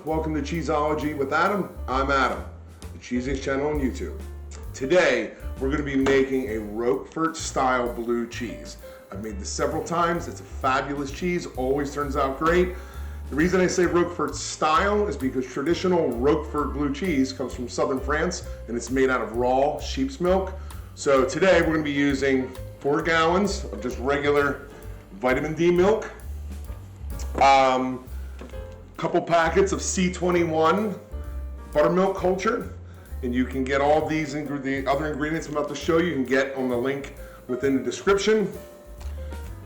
welcome to Cheeseology with Adam. I'm Adam, the Cheesiest channel on YouTube. Today, we're going to be making a Roquefort style blue cheese. I've made this several times. It's a fabulous cheese, always turns out great. The reason I say Roquefort style is because traditional Roquefort blue cheese comes from southern France and it's made out of raw sheep's milk. So today we're going to be using 4 gallons of just regular vitamin D milk, couple packets of C21 buttermilk culture, and you can get all these the other ingredients I'm about to show you can get on the link within the description.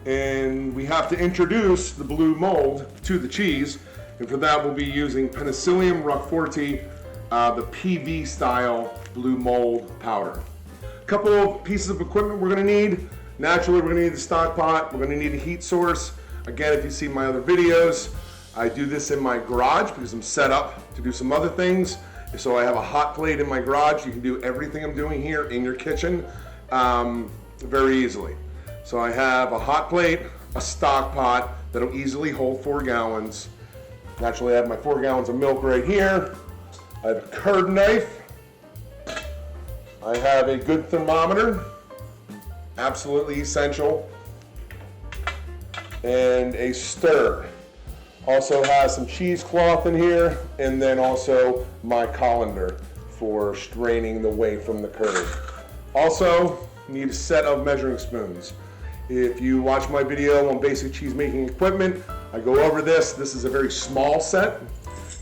And we have to introduce the blue mold to the cheese, and for that we'll be using Penicillium roqueforti, the PV style blue mold powder. A couple of pieces of equipment we're going to need. Naturally, we're going to need the stock pot. We're going to need a heat source. Again, if you see my other videos, I do this in my garage because I'm set up to do some other things. So I have a hot plate in my garage. You can do everything I'm doing here in your kitchen very easily. So I have a hot plate, a stock pot that'll easily hold 4 gallons. Naturally, I have my 4 gallons of milk right here. I have a curd knife. I have a good thermometer, absolutely essential, and a stir. Also has some cheesecloth in here, and then also my colander for straining the whey from the curd. Also, need a set of measuring spoons. If you watch my video on basic cheese making equipment, I go over this. This is a very small set.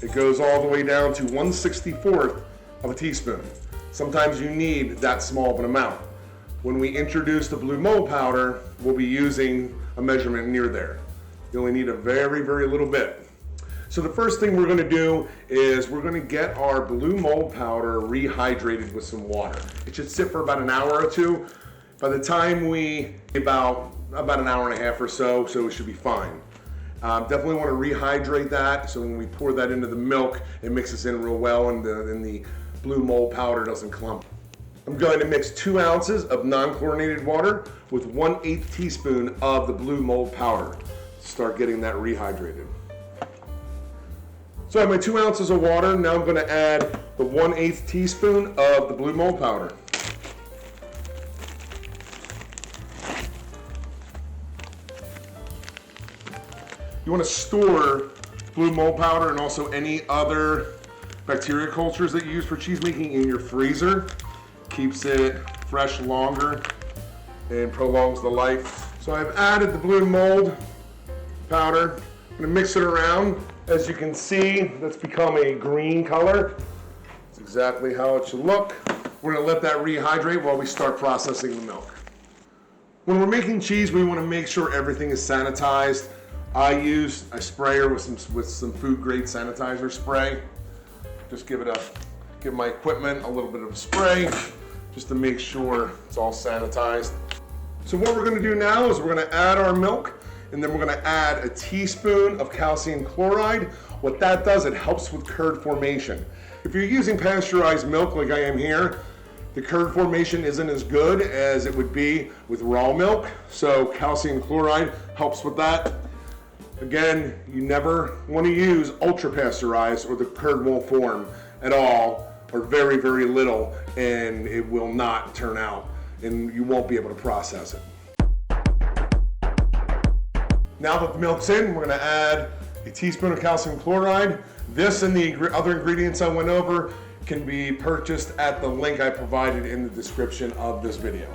It goes all the way down to 1/64 of a teaspoon. Sometimes you need that small of an amount. When we introduce the blue mold powder, we'll be using a measurement near there. You only need a very, very little bit. So the first thing we're going to do is we're going to get our blue mold powder rehydrated with some water. It should sit for about an hour or two. By the time about an hour and a half or so it should be fine. Definitely want to rehydrate that so when we pour that into the milk, it mixes in real well and the blue mold powder doesn't clump. I'm going to mix 2 ounces of non-chlorinated water with 1/8 teaspoon of the blue mold powder. Start getting that rehydrated. So I have my 2 ounces of water. Now I'm going to add the 1/8 teaspoon of the blue mold powder. You want to store blue mold powder and also any other bacteria cultures that you use for cheese making in your freezer. Keeps it fresh longer and prolongs the life. So I've added the blue mold powder. I'm going to mix it around. As you can see, that's become a green color. That's exactly how it should look. We're going to let that rehydrate while we start processing the milk. When we're making cheese, we want to make sure everything is sanitized. I use a sprayer with some food grade sanitizer spray. Just give my equipment a little bit of a spray just to make sure it's all sanitized. So what we're going to do now is we're going to add our milk, and then we're going to add a teaspoon of calcium chloride. What that does, it helps with curd formation. If you're using pasteurized milk like I am here, the curd formation isn't as good as it would be with raw milk. So calcium chloride helps with that. Again, you never want to use ultra pasteurized or the curd won't form at all or very, very little, and it will not turn out and you won't be able to process it. Now that the milk's in, we're going to add a teaspoon of calcium chloride. This and the other ingredients I went over can be purchased at the link I provided in the description of this video.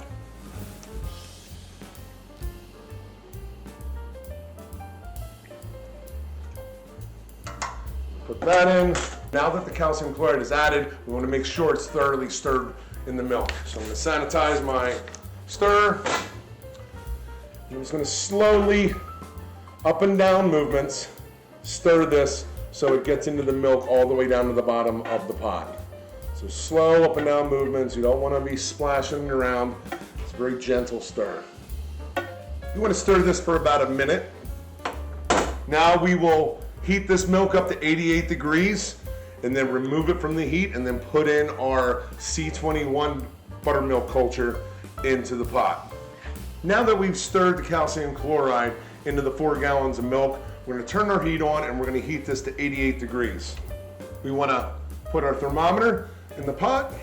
Put that in. Now that the calcium chloride is added, we want to make sure it's thoroughly stirred in the milk. So I'm going to sanitize my stir. I'm just going to slowly, up and down movements, stir this so it gets into the milk all the way down to the bottom of the pot. So slow up and down movements. You don't want to be splashing around. It's a very gentle stir. You want to stir this for about a minute. Now we will heat this milk up to 88 degrees and then remove it from the heat and then put in our C21 buttermilk culture into the pot. Now that we've stirred the calcium chloride into the 4 gallons of milk, we're going to turn our heat on and we're going to heat this to 88 degrees. We want to put our thermometer in the pot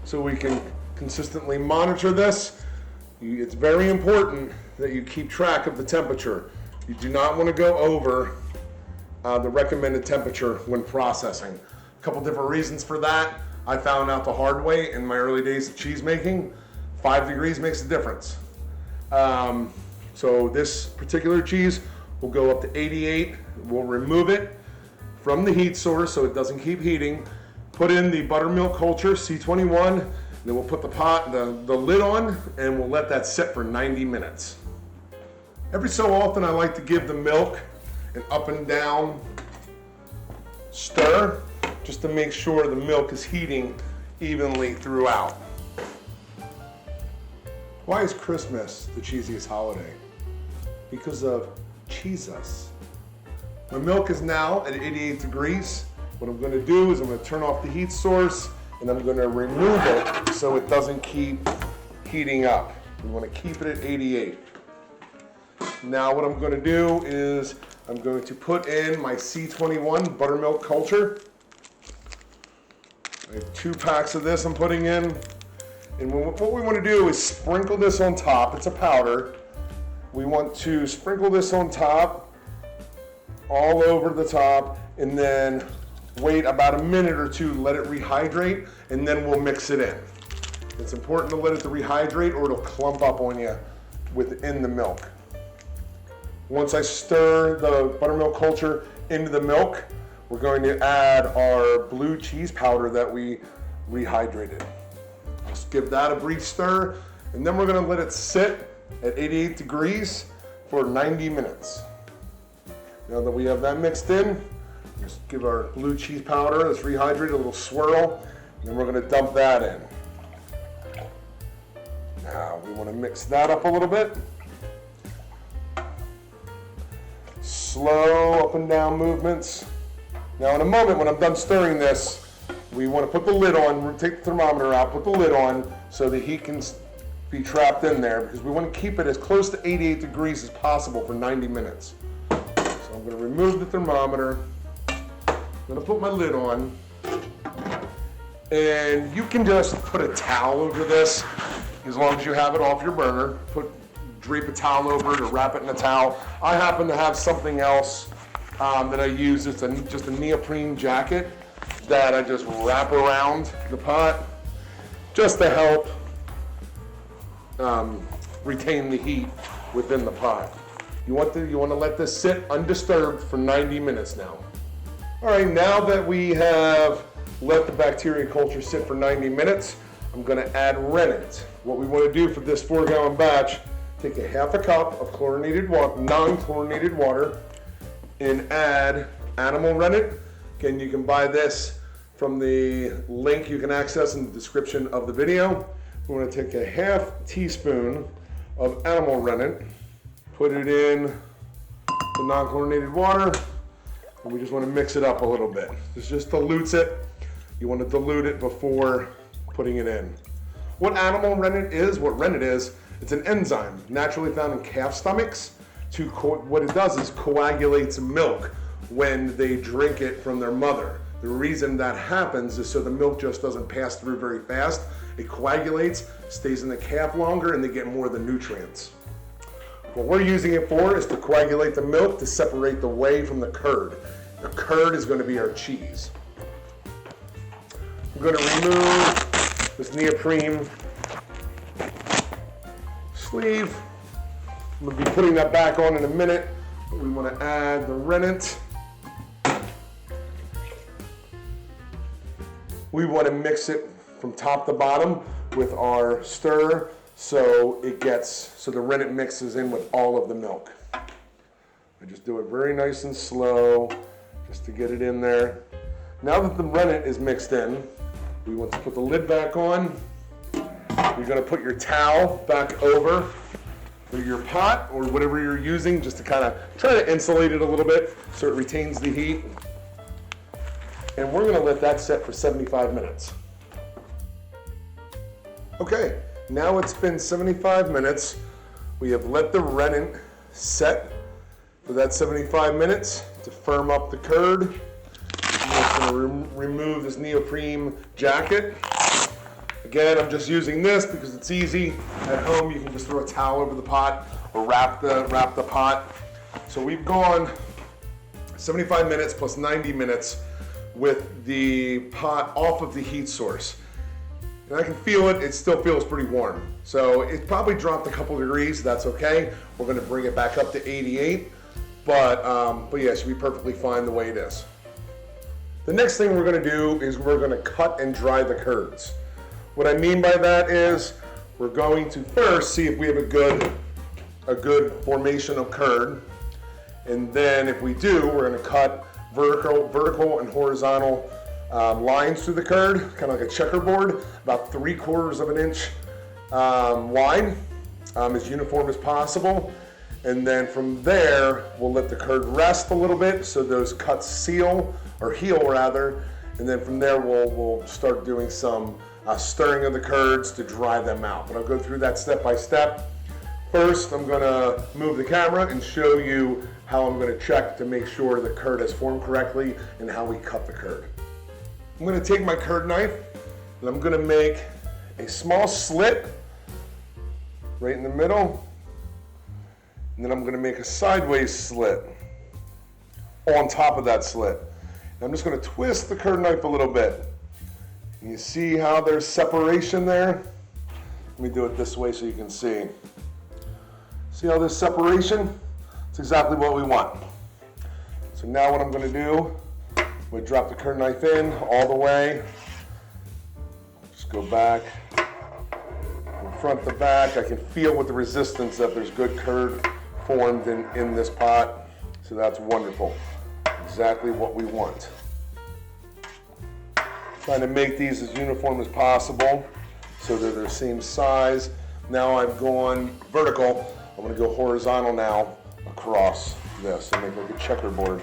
so we can consistently monitor this. It's very important that you keep track of the temperature. You do not want to go over the recommended temperature when processing. A couple different reasons for that. I found out the hard way in my early days of cheese making. 5 degrees makes a difference. So this particular cheese will go up to 88. We'll remove it from the heat source so it doesn't keep heating. Put in the buttermilk culture, C21, and then we'll put the lid on and we'll let that sit for 90 minutes. Every so often I like to give the milk an up and down stir just to make sure the milk is heating evenly throughout. Why is Christmas the cheesiest holiday? Because of Jesus. My milk is now at 88 degrees. What I'm going to do is I'm going to turn off the heat source and I'm going to remove it so it doesn't keep heating up. We want to keep it at 88. Now what I'm going to do is I'm going to put in my C21 buttermilk culture. I have 2 packs of this I'm putting in. And what we want to do is sprinkle this on top. It's a powder. We want to sprinkle this on top, all over the top, and then wait about a minute or 2, let it rehydrate, and then we'll mix it in. It's important to let it rehydrate or it'll clump up on you within the milk. Once I stir the buttermilk culture into the milk, we're going to add our blue cheese powder that we rehydrated. Just give that a brief stir, and then we're going to let it sit at 88 degrees for 90 minutes. Now that we have that mixed in, just give our blue cheese powder that's rehydrated a little swirl, and then we're going to dump that in. Now we want to mix that up a little bit. Slow up and down movements. Now in a moment when I'm done stirring this, we want to put the lid on, we'll take the thermometer out, put the lid on so the heat can be trapped in there because we want to keep it as close to 88 degrees as possible for 90 minutes. So I'm going to remove the thermometer, I'm going to put my lid on, and you can just put a towel over this as long as you have it off your burner. Drape a towel over it or wrap it in a towel. I happen to have something else that I use. It's just a neoprene jacket that I just wrap around the pot just to help retain the heat within the pot. You want to let this sit undisturbed for 90 minutes now. All right, now that we have let the bacteria culture sit for 90 minutes, I'm going to add rennet. What we want to do for this 4-gallon batch, take a half a cup of chlorinated water, non-chlorinated water, and add animal rennet. Again, you can buy this from the link you can access in the description of the video. We want to take a half teaspoon of animal rennet, put it in the non-chlorinated water, and we just want to mix it up a little bit. This just dilutes it. You want to dilute it before putting it in. What animal rennet is, it's an enzyme naturally found in calf stomachs. What it does is coagulates milk when they drink it from their mother. The reason that happens is so the milk just doesn't pass through very fast. It coagulates, stays in the calf longer, and they get more of the nutrients. What we're using it for is to coagulate the milk to separate the whey from the curd. The curd is going to be our cheese. I'm going to remove this neoprene sleeve. I'm going to be putting that back on in a minute. We want to add the rennet. We want to mix it from top to bottom with our stir so the rennet mixes in with all of the milk. I just do it very nice and slow just to get it in there. Now that the rennet is mixed in, we want to put the lid back on. You're going to put your towel back over your pot or whatever you're using just to kind of try to insulate it a little bit so it retains the heat. And we're going to let that set for 75 minutes. Okay, now it's been 75 minutes. We have let the rennet set for that 75 minutes to firm up the curd. I'm going to I'm going to remove this neoprene jacket. Again, I'm just using this because it's easy. At home, you can just throw a towel over the pot or wrap the pot. So we've gone 75 minutes plus 90 minutes with the pot off of the heat source. And I can feel it still feels pretty warm. So it probably dropped a couple degrees, that's okay. We're gonna bring it back up to 88, but yeah, it should be perfectly fine the way it is. The next thing we're gonna do is we're gonna cut and dry the curds. What I mean by that is we're going to first see if we have a good formation of curd. And then if we do, we're gonna cut vertical and horizontal lines through the curd, kind of like a checkerboard, about 3/4 of an inch wide, as uniform as possible. And then from there, we'll let the curd rest a little bit so those cuts heal rather. And then from there, we'll start doing some stirring of the curds to dry them out. But I'll go through that step by step. First, I'm gonna move the camera and show you how I'm gonna check to make sure the curd has formed correctly and how we cut the curd. I'm gonna take my curd knife and I'm gonna make a small slit right in the middle. And then I'm gonna make a sideways slit on top of that slit. And I'm just gonna twist the curd knife a little bit. And you see how there's separation there? Let me do it this way so you can see. See how there's separation? It's exactly what we want. So now what I'm gonna do, I'm gonna drop the curd knife in all the way. Just go back, from front to back. I can feel with the resistance that there's good curd formed in this pot. So that's wonderful. Exactly what we want. Trying to make these as uniform as possible so that they're the same size. Now I've gone vertical. I'm gonna go horizontal now across this and make like a checkerboard.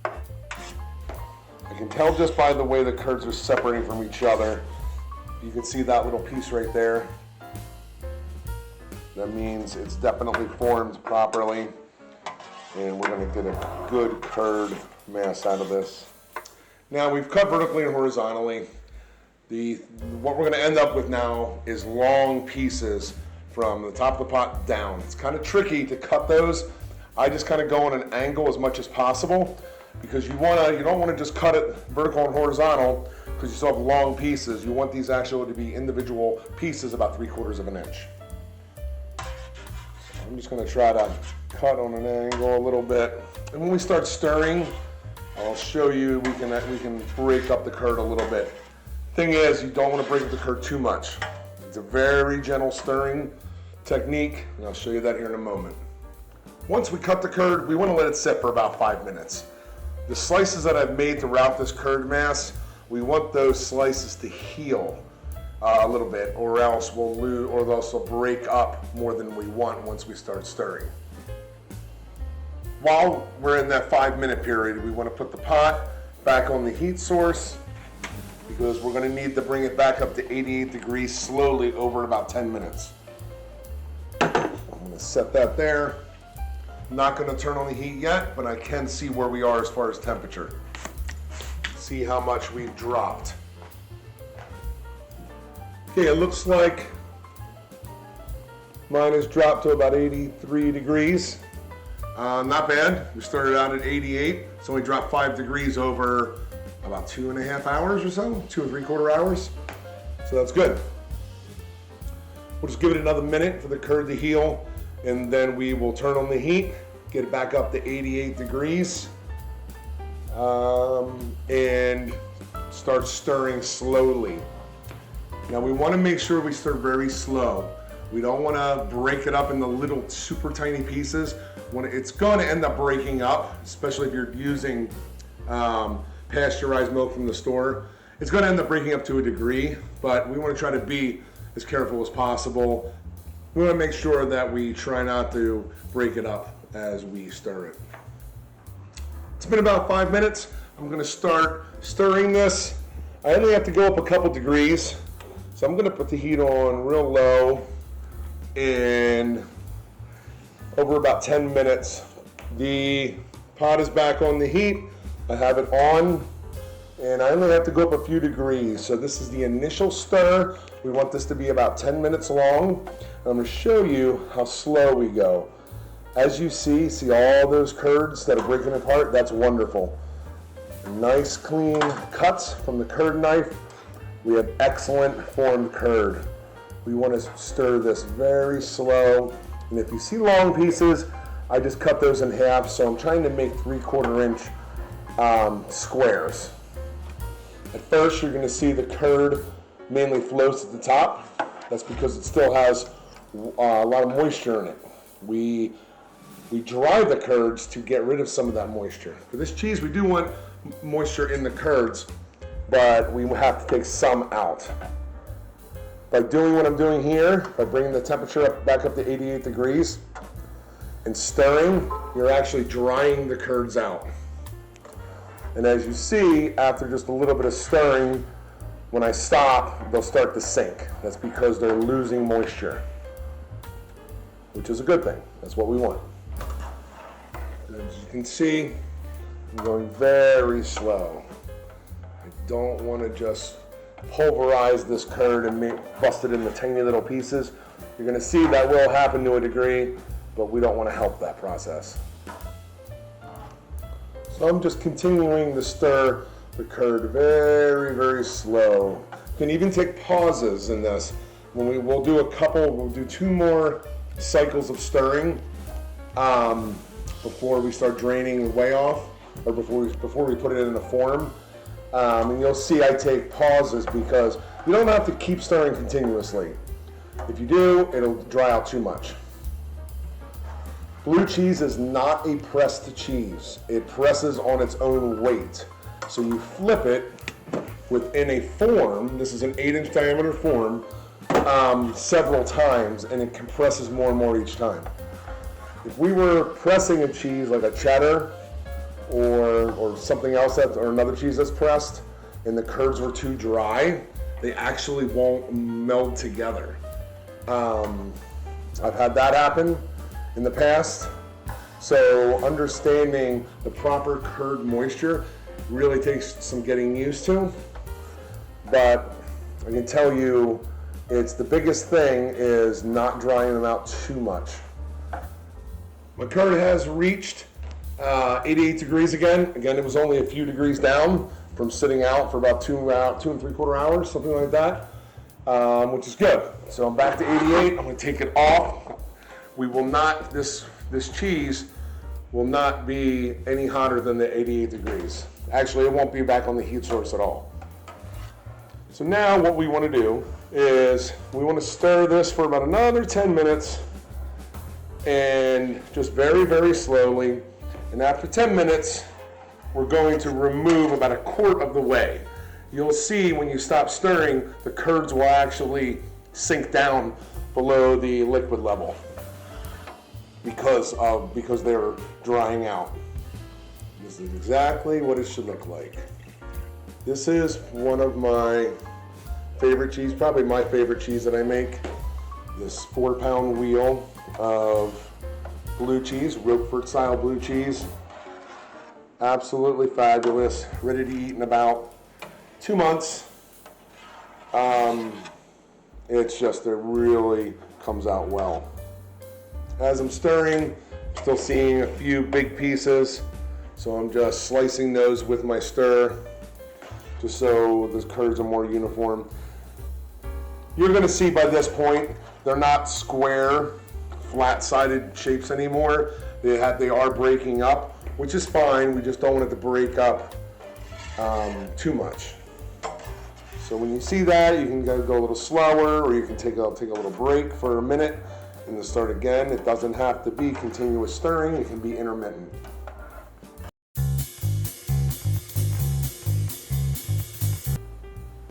I can tell just by the way the curds are separating from each other. You can see that little piece right there. That means it's definitely formed properly. And we're gonna get a good curd mass out of this. Now we've cut vertically and horizontally. What we're gonna end up with now is long pieces from the top of the pot down. It's kind of tricky to cut those. I just kind of go on an angle as much as possible because you don't want to just cut it vertical and horizontal because you still have long pieces. You want these actually to be individual pieces about 3/4 of an inch. So I'm just going to try to cut on an angle a little bit. And when we start stirring, I'll show you we can break up the curd a little bit. Thing is, you don't want to break up the curd too much. It's a very gentle stirring technique, and I'll show you that here in a moment. Once we cut the curd, we want to let it sit for about 5 minutes. The slices that I've made throughout this curd mass, we want those slices to heal a little bit, or else we'll lose, or they'll also break up more than we want once we start stirring. While we're in that 5-minute period, we want to put the pot back on the heat source because we're going to need to bring it back up to 88 degrees slowly over about 10 minutes. I'm going to set that there. I'm not going to turn on the heat yet, but I can see where we are as far as temperature. See how much we've dropped. Okay, it looks like mine has dropped to about 83 degrees. Not bad. We started out at 88, so we dropped 5 degrees over about 2.5 hours or so, 2 3/4 hours. So that's good. We'll just give it another minute for the curd to heal, and then we will turn on the heat, get it back up to 88 degrees, and start stirring slowly. Now we want to make sure we stir very slow. We don't want to break it up into little super tiny pieces. When it's going to end up breaking up, especially if you're using pasteurized milk from the store, it's going to end up breaking up to a degree, but we want to try to be as careful as possible. We want to make sure that we try not to break it up as we stir it. It's been about 5 minutes. I'm going to start stirring this. I only have to go up a couple degrees, so I'm going to put the heat on real low, and over about 10 minutes, the pot is back on the heat. I have it on, and I only have to go up a few degrees. So this is the initial stir. We want this to be about 10 minutes long. I'm going to show you how slow we go. As you see all those curds that are breaking apart? That's wonderful. Nice clean cuts from the curd knife. We have excellent formed curd. We want to stir this very slow. And if you see long pieces, I just cut those in half. So I'm trying to make 3/4 inch squares. At first, you're going to see the curd mainly floats at the top. That's because it still has a lot of moisture in it. We dry the curds to get rid of some of that moisture. For this cheese, we do want moisture in the curds, but we have to take some out. By doing what I'm doing here, by bringing the temperature back up to 88 degrees and stirring, you're actually drying the curds out. And as you see, after just a little bit of stirring, when I stop, they'll start to sink. That's because they're losing moisture, which is a good thing. That's what we want. As you can see, I'm going very slow. I don't want to just pulverize this curd and bust it into tiny little pieces. You're going to see that will happen to a degree, but we don't want to help that process. So I'm just continuing to stir the curd very, very slow. You can even take pauses in this. We'll do 2 more cycles of stirring before we start draining the whey off, or before we put it in the form. And you'll see I take pauses because you don't have to keep stirring continuously. If you do, it'll dry out too much. Blue cheese is not a pressed cheese. It presses on its own weight. So you flip it within a form, this is an 8-inch diameter form, several times, and it compresses more and more each time. If we were pressing a cheese like a cheddar or something else or another cheese that's pressed, and the curds were too dry, they actually won't meld together. I've had that happen in the past. So understanding the proper curd moisture really takes some getting used to. But I can tell you, it's the biggest thing is not drying them out too much. My curd has reached 88 degrees again. Again, it was only a few degrees down from sitting out for about 2 3/4 hours, something like that, which is good. So I'm back to 88. I'm going to take it off. We will not, this cheese will not be any hotter than the 88 degrees. Actually, it won't be back on the heat source at all. So now what we want to do is we want to stir this for about another 10 minutes and just very, very slowly. And after 10 minutes, we're going to remove about 1/4 of the whey. You'll see when you stop stirring, the curds will actually sink down below the liquid level because they're drying out. This is exactly what it should look like. This is one of my favorite cheese, probably my favorite cheese that I make. This 4-pound wheel of blue cheese, Roquefort style blue cheese. Absolutely fabulous, ready to eat in about 2 months. It really comes out well. As I'm stirring, still seeing a few big pieces, so I'm just slicing those with my stir, just so the curds are more uniform. You're gonna see by this point, they're not square, flat-sided shapes anymore. They are breaking up, which is fine. We just don't want it to break up too much. So when you see that, you can go a little slower, or you can take a little break for a minute and then start again. It doesn't have to be continuous stirring. It can be intermittent.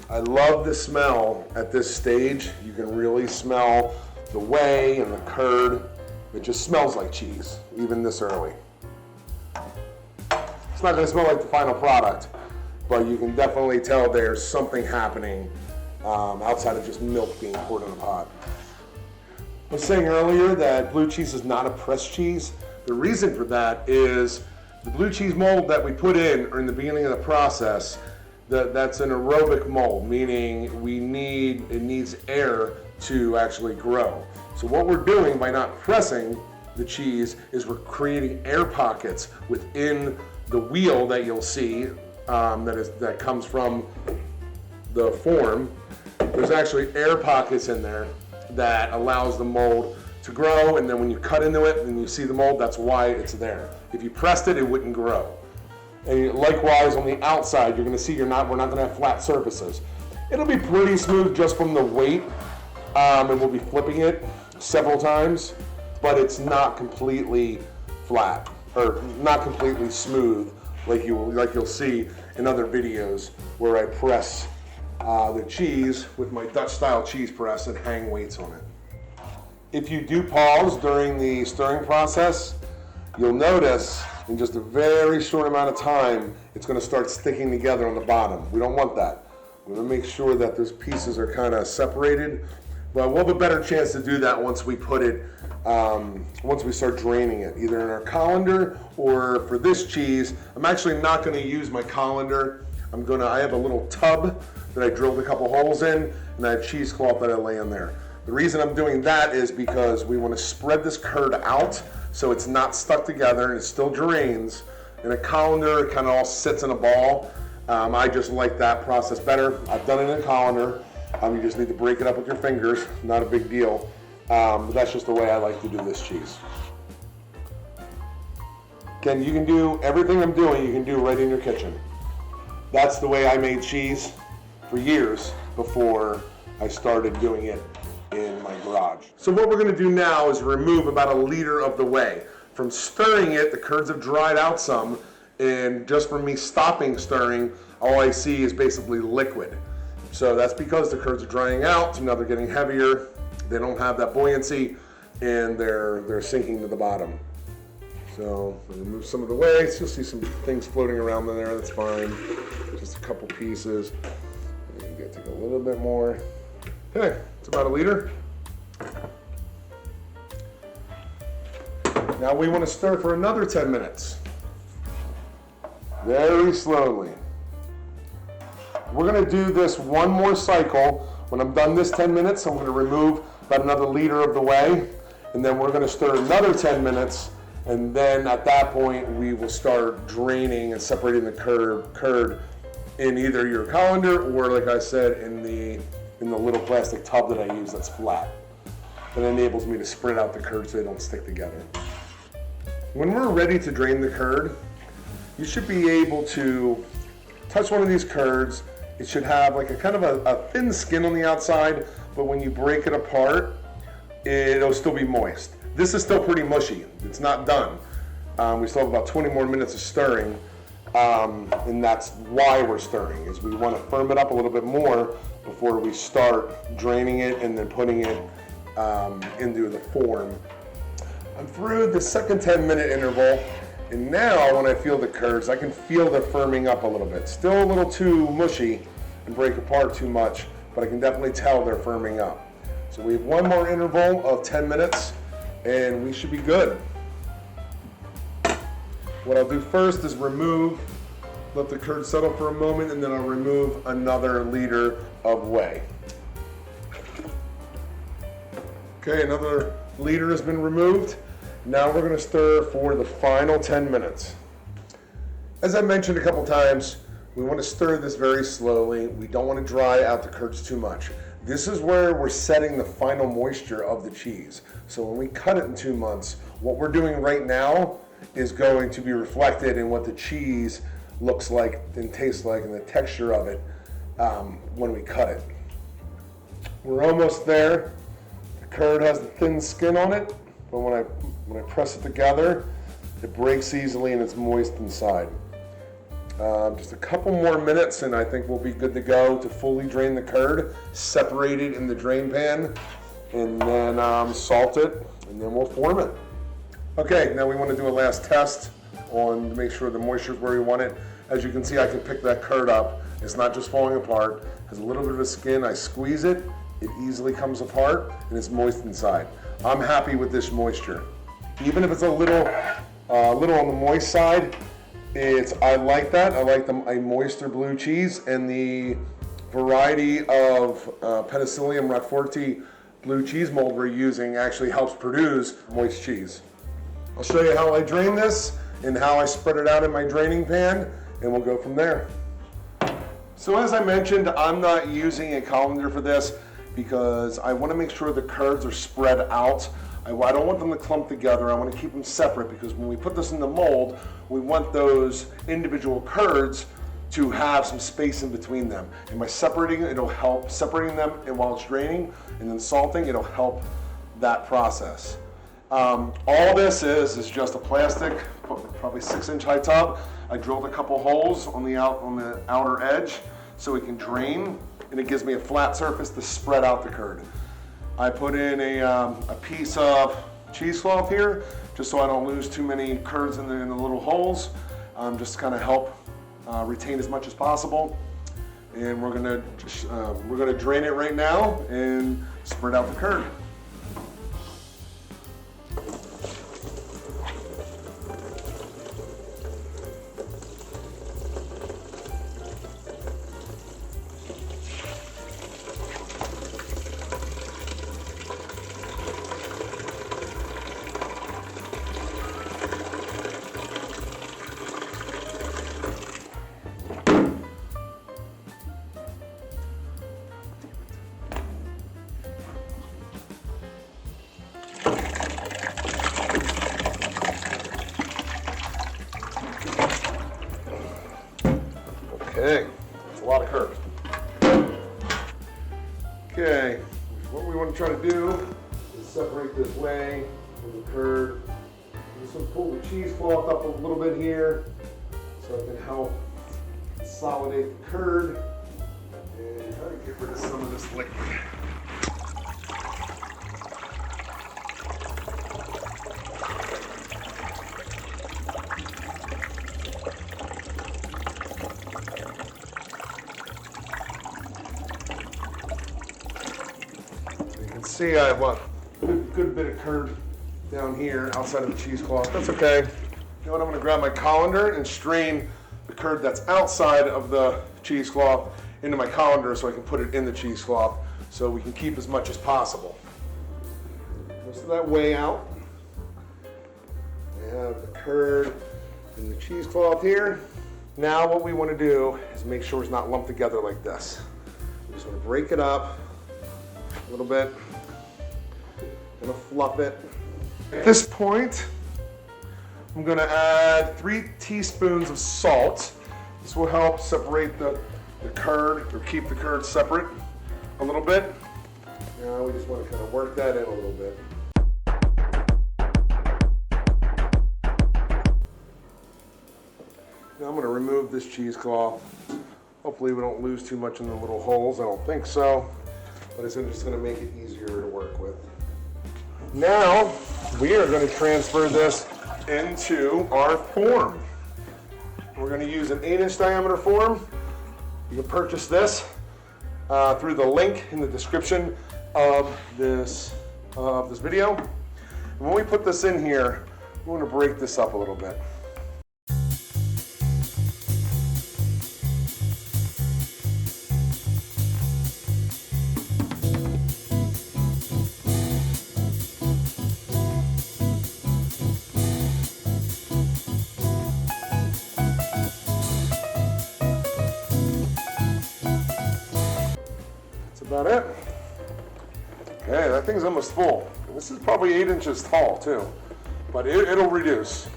I love the smell at this stage. You can really smell the whey and the curd. It just smells like cheese, even this early. It's not gonna smell like the final product, but you can definitely tell there's something happening outside of just milk being poured in a pot. I was saying earlier that blue cheese is not a pressed cheese. The reason for that is The blue cheese mold that we put in or in the beginning of the process, that's an aerobic mold, meaning it needs air to actually grow. So what we're doing by not pressing the cheese is we're creating air pockets within the wheel that you'll see that comes from the form. There's actually air pockets in there that allows the mold to grow, and then when you cut into it and you see the mold, that's why it's there. If you pressed it, it wouldn't grow. And likewise on the outside, you're going to see we're not going to have flat surfaces. It'll be pretty smooth just from the weight, and we'll be flipping it several times, but it's not completely flat or not completely smooth like you'll see in other videos where I press the cheese with my Dutch style cheese press and hang weights on it. If you do pause during the stirring process, you'll notice in just a very short amount of time, it's going to start sticking together on the bottom. We don't want that. We're going to make sure that those pieces are kind of separated, but we'll have a better chance to do that once we put it, once we start draining it, either in our colander or for this cheese. I'm actually not going to use my colander. I have a little tub that I drilled a couple holes in, and I have cheesecloth that I lay in there. The reason I'm doing that is because we want to spread this curd out so it's not stuck together and it still drains. In a colander, it kind of all sits in a ball. I just like that process better. I've done it in a colander. You just need to break it up with your fingers, not a big deal. But that's just the way I like to do this cheese. Again, you can do everything I'm doing, you can do right in your kitchen. That's the way I made cheese for years before I started doing it in my garage. So what we're going to do now is remove about 1 liter of the whey. From stirring it, the curds have dried out some, and just from me stopping stirring, all I see is basically liquid. So that's because the curds are drying out, so now they're getting heavier, they don't have that buoyancy, and they're sinking to the bottom. So remove some of the whey. You'll see some things floating around in there, that's fine. Just a couple pieces. You can take a little bit more. Okay, it's about 1 liter. Now we want to stir for another 10 minutes. Very slowly. We're going to do this one more cycle. When I'm done this 10 minutes, I'm going to remove about another liter of the whey, and then we're going to stir another 10 minutes, and then at that point we will start draining and separating the curd in either your colander or, like I said, in the little plastic tub that I use that's flat. That enables me to spread out the curd so they don't stick together. When we're ready to drain the curd, you should be able to touch one of these curds. It should have like a kind of a thin skin on the outside, but when you break it apart, it'll still be moist. This is still pretty mushy. It's not done. We still have about 20 more minutes of stirring, and that's why we're stirring, is we want to firm it up a little bit more before we start draining it and then putting it into the form. I'm through the second 10-minute interval, and now when I feel the curds, I can feel they're firming up a little bit. Still a little too mushy and break apart too much, but I can definitely tell they're firming up. So we have one more interval of 10 minutes, and we should be good. What I'll do first is let the curd settle for a moment, and then I'll remove another liter of whey. Okay, another liter has been removed. Now we're going to stir for the final 10 minutes. As I mentioned a couple times, we want to stir this very slowly. We don't want to dry out the curds too much. This is where we're setting the final moisture of the cheese. So when we cut it in 2 months, what we're doing right now is going to be reflected in what the cheese looks like and tastes like and the texture of it when we cut it. We're almost there. The curd has the thin skin on it, but when I press it together, it breaks easily and it's moist inside. Just a couple more minutes and I think we'll be good to go to fully drain the curd, separate it in the drain pan, and then salt it, and then we'll form it. Okay, now we want to do a last test to make sure the moisture is where we want it. As you can see, I can pick that curd up. It's not just falling apart. It has a little bit of a skin. I squeeze it. It easily comes apart, and it's moist inside. I'm happy with this moisture. Even if it's a little on the moist side, I like that. I like a moister blue cheese, and the variety of Penicillium roqueforti blue cheese mold we're using actually helps produce moist cheese. I'll show you how I drain this and how I spread it out in my draining pan, and we'll go from there. So as I mentioned, I'm not using a colander for this because I want to make sure the curds are spread out. I don't want them to clump together. I want to keep them separate because when we put this in the mold, we want those individual curds to have some space in between them. And by separating it, it'll help separating them, and while it's draining and then salting, it'll help that process. All this is just a plastic, probably 6-inch high tub. I drilled a couple holes on the outer edge so it can drain, and it gives me a flat surface to spread out the curd. I put in a piece of cheesecloth here just so I don't lose too many curds in the little holes, just to kind of help retain as much as possible. And we're gonna drain it right now and spread out the curd. Okay, that's a lot of curd. Okay, what we want to try to do is separate this whey from the curd. I'm just going to pull the cheesecloth up a little bit here so it can help consolidate the curd and try to get rid of some of this liquid. See, I have a good bit of curd down here outside of the cheesecloth. That's okay. You know what? I'm going to grab my colander and strain the curd that's outside of the cheesecloth into my colander so I can put it in the cheesecloth so we can keep as much as possible. Most of that whey out. We have the curd in the cheesecloth here. Now what we want to do is make sure it's not lumped together like this. We just want to break it up a little bit. I'm gonna fluff it. At this point, I'm gonna add 3 teaspoons of salt. This will help separate the curd, or keep the curd separate a little bit. Now we just want to kind of work that in a little bit. Now I'm gonna remove this cheesecloth. Hopefully we don't lose too much in the little holes. I don't think so, but it's just gonna make it easier to work with. Now, we are going to transfer this into our form. We're going to use an 8-inch diameter form. You can purchase this through the link in the description of this video. And when we put this in here, we want to break this up a little bit. About it. Okay, that thing's almost full. This is probably 8 inches tall too, but it'll reduce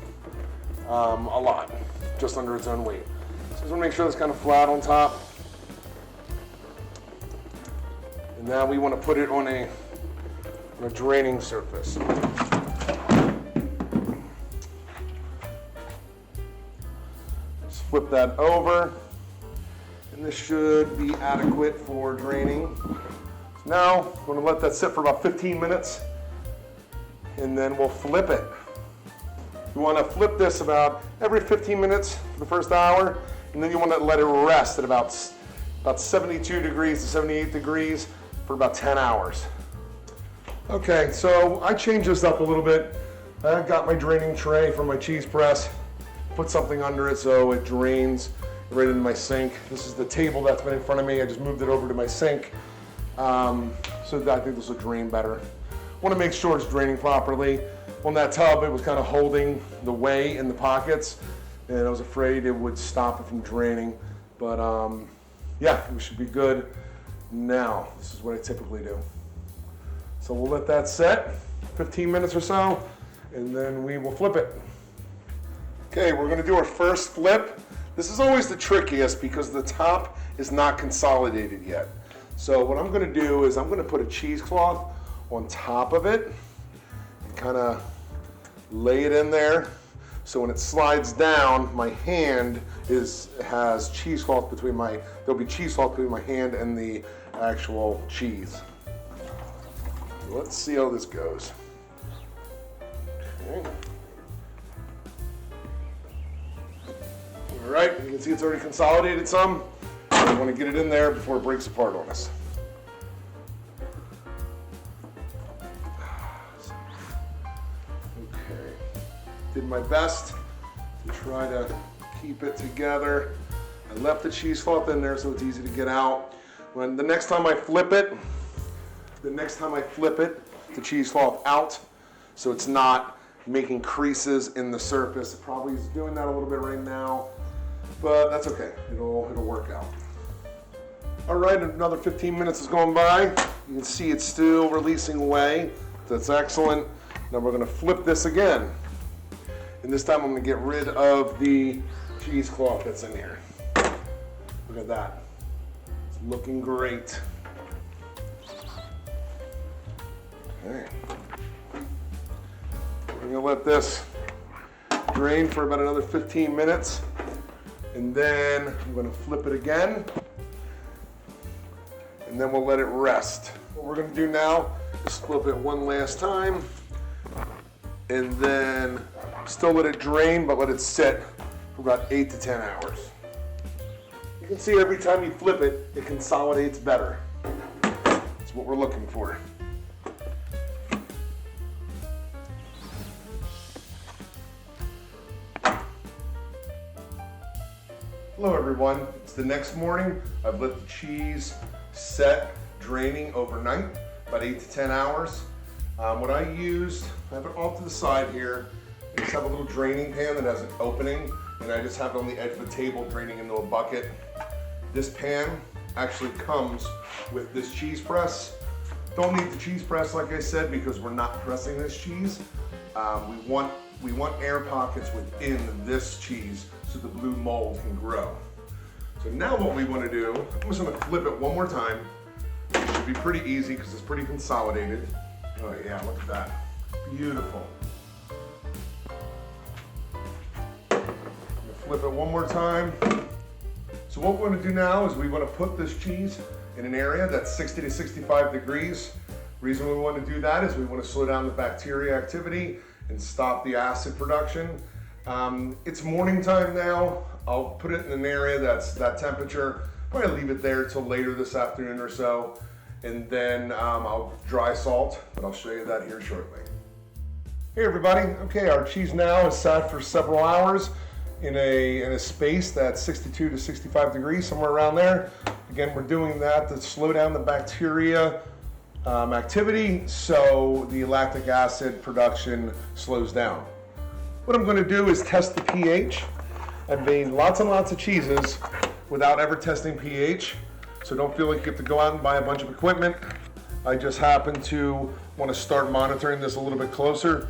a lot just under its own weight. So just want to make sure it's kind of flat on top. And now we want to put it on a draining surface. Just flip that over. And this should be adequate for draining. So now, I'm going to let that sit for about 15 minutes, and then we'll flip it. You want to flip this about every 15 minutes for the first hour, and then you want to let it rest at about 72 degrees to 78 degrees for about 10 hours. Okay, so I changed this up a little bit. I got my draining tray from my cheese press, put something under it so it drains right into my sink. This is the table that's been in front of me. I just moved it over to my sink. So I think this will drain better. Want to make sure it's draining properly. On that tub, it was kind of holding the whey in the pockets, and I was afraid it would stop it from draining. But yeah, we should be good. Now, this is what I typically do. So we'll let that set, 15 minutes or so, and then we will flip it. Okay, we're gonna do our first flip. This is always the trickiest because the top is not consolidated yet. So what I'm gonna do is I'm gonna put a cheesecloth on top of it and kind of lay it in there. So when it slides down, my hand has cheesecloth between there'll be cheesecloth between my hand and the actual cheese. So let's see how this goes. Okay. All right, you can see it's already consolidated some. I want to get it in there before it breaks apart on us. Okay, did my best to try to keep it together. I left the cheesecloth in there so it's easy to get out. When the next time I flip it, the cheesecloth out so it's not making creases in the surface. It probably is doing that a little bit right now, but that's okay. It'll work out. All right, another 15 minutes has gone by. You can see it's still releasing whey. That's excellent. Now we're gonna flip this again. And this time I'm gonna get rid of the cheesecloth that's in here. Look at that. It's looking great. Okay. We're gonna let this drain for about another 15 minutes. And then I'm gonna flip it again. And then we'll let it rest. What we're gonna do now is flip it one last time. And then still let it drain, but let it sit for about 8 to 10 hours. You can see every time you flip it, it consolidates better. That's what we're looking for. Hello everyone, it's the next morning. I've let the cheese set draining overnight, about 8 to 10 hours. What I used, I have it off to the side here. I just have a little draining pan that has an opening, and I just have it on the edge of the table draining into a bucket. This pan actually comes with this cheese press. Don't need the cheese press, like I said, because we're not pressing this cheese. We want air pockets within this cheese so the blue mold can grow. So now what we want to do, I'm just going to flip it one more time. It should be pretty easy because it's pretty consolidated. Oh yeah, look at that. Beautiful. Flip it one more time. So what we're going to do now is we want to put this cheese in an area that's 60 to 65 degrees. Reason we want to do that is we want to slow down the bacteria activity and stop the acid production. It's morning time now. I'll put it in an area that's that temperature. Probably leave it there till later this afternoon or so. And then I'll dry salt, but I'll show you that here shortly. Hey everybody, okay, our cheese now is sat for several hours in a space that's 62 to 65 degrees, somewhere around there. Again, we're doing that to slow down the bacteria activity so the lactic acid production slows down. What I'm going to do is test the pH. I've made lots and lots of cheeses without ever testing pH, so don't feel like you have to go out and buy a bunch of equipment. I just happen to want to start monitoring this a little bit closer.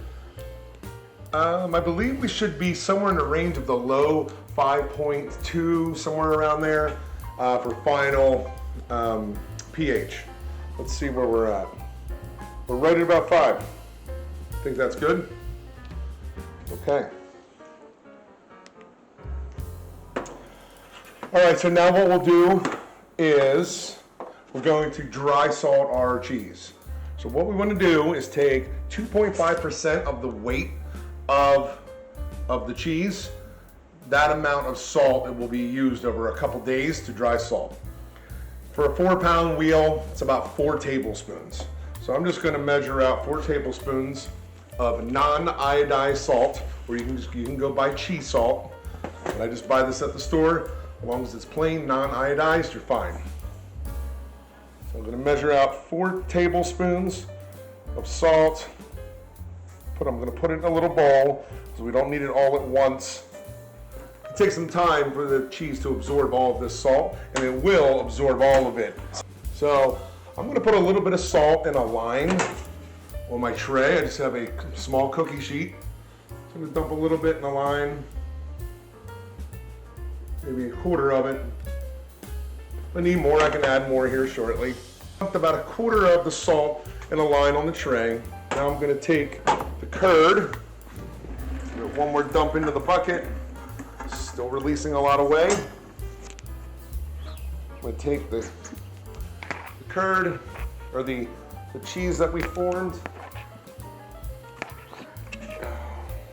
I believe we should be somewhere in the range of the low 5.2, somewhere around there for final pH. Let's see where we're at. We're right at about 5. Think that's good? Okay. All right, so now what we'll do is we're going to dry salt our cheese. So what we want to do is take 2.5% of the weight of the cheese. That amount of salt it will be used over a couple days to dry salt. For a 4-pound wheel, it's about 4 tablespoons. So I'm just going to measure out 4 tablespoons of non-iodized salt, or you can go buy cheese salt. I just buy this at the store. As long as it's plain, non-iodized, you're fine. So I'm gonna measure out 4 tablespoons of salt. I'm gonna put it in a little bowl, so we don't need it all at once. It takes some time for the cheese to absorb all of this salt, and it will absorb all of it. So I'm gonna put a little bit of salt in a line on my tray. I just have a small cookie sheet. So I'm gonna dump a little bit in the line, maybe a quarter of it. If I need more, I can add more here shortly. Dumped about a quarter of the salt in a line on the tray. Now I'm gonna take the curd, give it one more dump into the bucket, still releasing a lot of whey. I'm gonna take the curd, or the cheese that we formed.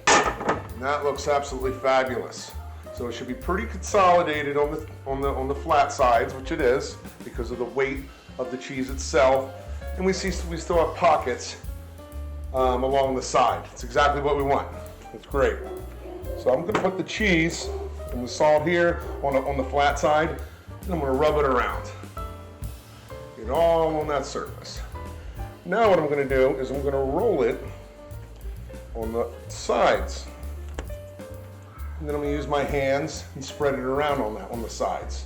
And that looks absolutely fabulous. So it should be pretty consolidated on the flat sides, which it is, because of the weight of the cheese itself. And we still have pockets along the side. It's exactly what we want. It's great. So I'm gonna put the cheese and the salt here on the flat side, and I'm gonna rub it around. Get all on that surface. Now what I'm gonna do is I'm gonna roll it on the sides. And then I'm gonna use my hands and spread it around on the sides.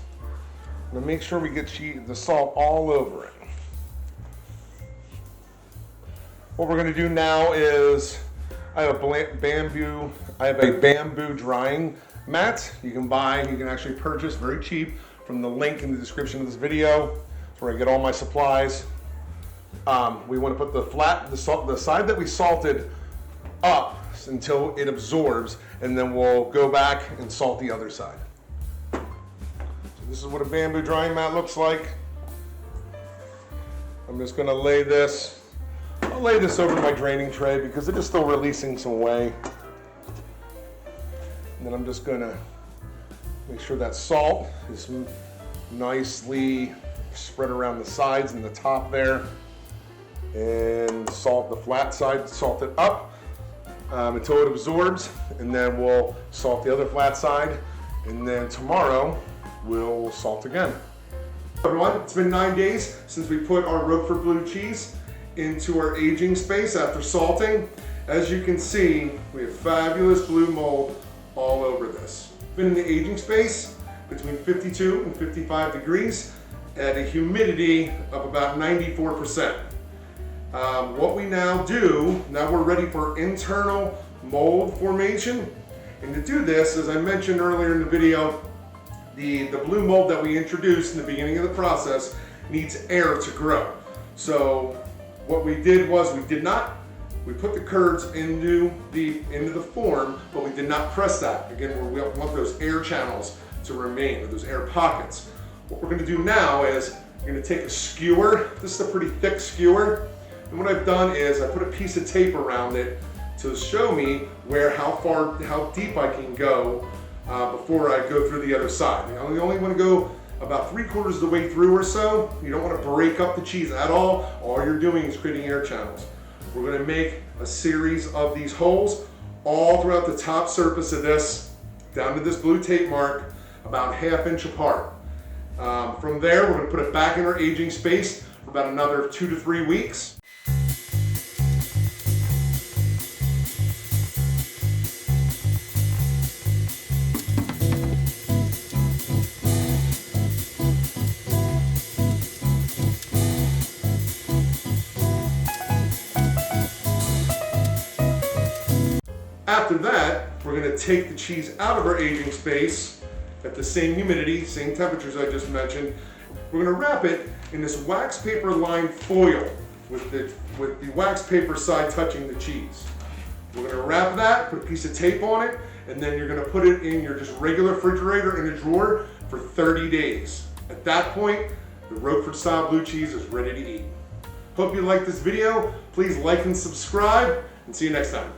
I'm gonna make sure we get the salt all over it. What we're gonna do now is, I have a bamboo drying mat you can actually purchase very cheap from the link in the description of this video. It's where I get all my supplies. We want to put the side that we salted up until it absorbs, and then we'll go back and salt the other side. So this is what a bamboo drying mat looks like. I'm just gonna lay this. I'll lay this over my draining tray because it is still releasing some whey. And then I'm just gonna make sure that salt is nicely spread around the sides and the top there. And salt the flat side, salt it up until it absorbs, and then we'll salt the other flat side, and then tomorrow we'll salt again. Everyone, it's been 9 days since we put our Roquefort blue cheese into our aging space after salting. As you can see, we have fabulous blue mold all over this. Been in the aging space between 52 and 55 degrees at a humidity of about 94%. What we now do, now we're ready for internal mold formation. And to do this, as I mentioned earlier in the video, the blue mold that we introduced in the beginning of the process needs air to grow. So what we did was we put the curds into the form, but we did not press that. Again, we want those air channels to remain, or those air pockets. What we're gonna do now is we're gonna take a skewer. This is a pretty thick skewer. And what I've done is I put a piece of tape around it to show me how deep I can go before I go through the other side. You only want to go about 3/4 of the way through or so. You don't want to break up the cheese at all. All you're doing is creating air channels. We're going to make a series of these holes all throughout the top surface of this, down to this blue tape mark, about 1/2 inch apart. From there, we're going to put it back in our aging space for about another 2 to 3 weeks. After that, we're going to take the cheese out of our aging space at the same humidity, same temperatures I just mentioned. We're going to wrap it in this wax paper lined foil with the wax paper side touching the cheese. We're going to wrap that, put a piece of tape on it, and then you're going to put it in your just regular refrigerator in a drawer for 30 days. At that point, the Roquefort style blue cheese is ready to eat. Hope you liked this video. Please like and subscribe, and see you next time.